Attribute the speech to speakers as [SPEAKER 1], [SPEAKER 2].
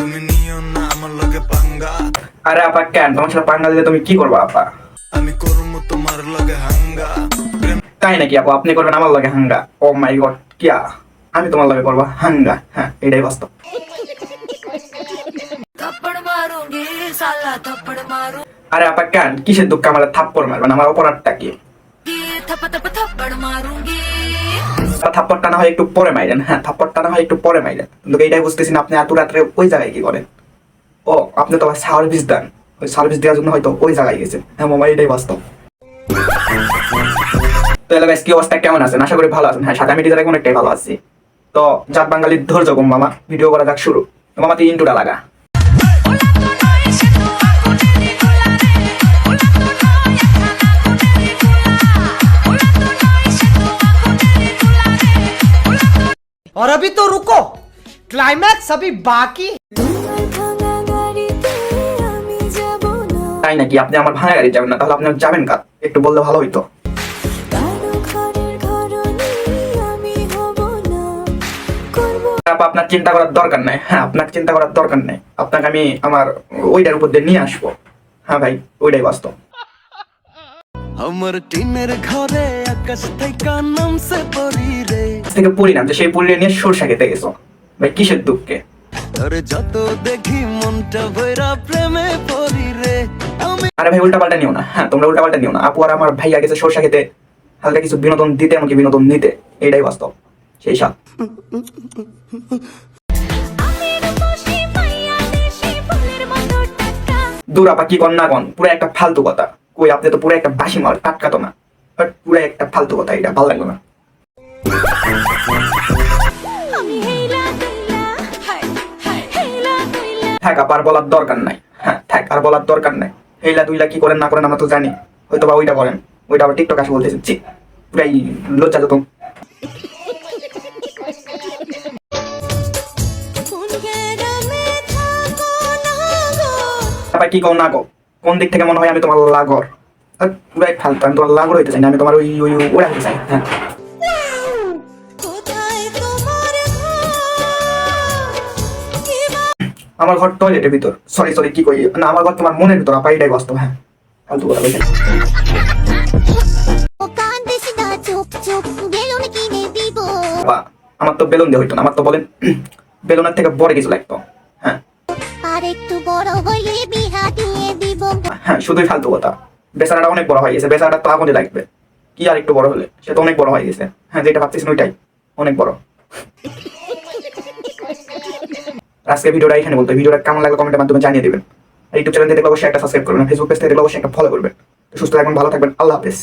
[SPEAKER 1] তুমি নিও না আমার লগে পাঙ্গা।
[SPEAKER 2] আরে আপা কেন তোমার সাথে পাঙ্গা দিলে তুমি কি করবা আপা?
[SPEAKER 1] আমি করবো তোমার লগে হাঙ্গা।
[SPEAKER 2] তাই নাকি আপু, আপনি করবেন আমার লগে হাঙ্গা? ও মাই গড, কিয়া আমি তোমার লগে করবো হাঙ্গা? হ্যাঁ, এটাই বাস্তব। আরে আপা কেন কিসের দুঃখ আমার থাপ্পড় মারবেন? আমার অপরাধটা কি? থাপ্পড়টা না হয় একটু পরে মাইরেন, হ্যাঁ থাপ্পড়টা না হয় একটু পরে মাইরেন, কিন্তু এইটাই বুঝতেছি না আপনি এত রাত্রে ওই জায়গায় কি করেন? ও আপনি তো সার্ভিস দেন, ওই সার্ভিস দেওয়ার জন্য হয়তো ওই জায়গায় গেছেন। হ্যাঁ মামা, এটাই বাস্তব। তো এলাকায় কি অবস্থা, কেমন আছেন? আশা করি ভালো আছেন। হ্যাঁ, সাথে আমি ডিজারে অনেকটাই ভালো আছি। তো জাত বাঙালির ধৈর্য কম মামা, ভিডিও করা যাক শুরু। মামা তুই ইন্টুটা লাগা।
[SPEAKER 3] और अभी तो रुको, क्लाइमैक्स अभी बाकी।
[SPEAKER 2] তাই নাকি? আপনি আমার ভাঙা গাড়ি যাবেন না, তাহলে আপনি যাবেন কার? একটু বললে ভালো হইতো। আপনার চিন্তা করার দরকার নাই। হ্যাঁ, আপনার চিন্তা করার দরকার নাই। আপনাকে আমি আমার ওইটার উপর দিয়ে নিয়ে আসবো। হ্যাঁ ভাই, ওইটাই বাস্তব।
[SPEAKER 1] আমার টিনের ঘরে আকাশ থেকে নামছে পরি রে,
[SPEAKER 2] থেকে পরিণাম যে সেই পরিণাম নিয়ে সরষা খেতে গেছো। ভাই কিসের দুঃখে?
[SPEAKER 1] তোরে যত দেখি মনটা ভৈরা প্রেমে পরি রে। আমি
[SPEAKER 2] আরে ভাই উল্টা পাল্টা নিও না। হ্যাঁ, তোমরা উল্টা পাল্টা নিও না। আপু আর আমার ভাইয়া গেছে সরষা খেতে, হালকা কিছু বিনোদন দিতে, আমাকে বিনোদন নিতে। এইটাই বাস্তব, সেই সাথ। দূর আপা, কি কন না কন, পুরো একটা ফালতু কথা। কই আপনি তো পুরো একটা বাসি মাল, টাটকা তো না, পুরো একটা ফালতু কথা। এটা ভালো লাগলো না। থাক আপা, আর বলার দরকার নাই। হ্যাঁ থাক, আর বলার দরকার নাই। এইলা দুইলা কি করেন না করেন আমরা তো জানি। হয়তো বা ওইটা করেন, ওইটা আবার টিকটক আসে বলতেছেন। ছি, পুরাই লজ্জা যত। কি কও না কও, কোন দিক থেকে মনে হয় আমি তোমার লাগর? পুরাই ফালতু। আমি তোমার লাগর হইতে চাই না, আমি তোমার ওই ওই ওরা হইতে চাই। হ্যাঁ, আমার ঘর টয়লেটের ভিতর। সরি সরি, কি কই না, আমার ঘর তোমার মনের ভিতর আপা, এটাই বাস্তব। হ্যাঁ, ফালতু কথা বলছেন। আমার তো বেলুন দিয়ে হইতো না, আমার তো বলেন বেলুনের থেকে বড় কিছু লাগতো। হ্যাঁ হ্যাঁ, শুধুই ফালতু কথা। বেচারাটা অনেক বড় হয়ে গেছে, বেচারাটা তো আগুনে লাগবে। কি আর একটু বড় হলে? সে তো অনেক বড় হয়ে গেছে। হ্যাঁ, যেটা ভাবতেছেন ওইটাই অনেক বড়। আজকে ভিডিওটা এখানে বলতে, ভিডিওটা কেমন লাগলো কমেন্টের মাধ্যমে জানিয়ে দেবেন। আর ইউটিউব চ্যানেল থেকে দেখলে অবশ্যই একটা সাবস্ক্রাইব করবেন, ফেসবুক পেজ থেকে দেখলে অবশ্যই একটা ফলো করবেন। সুস্থ থাকবেন, ভালো থাকবেন, আল্লাহ হাফেজ।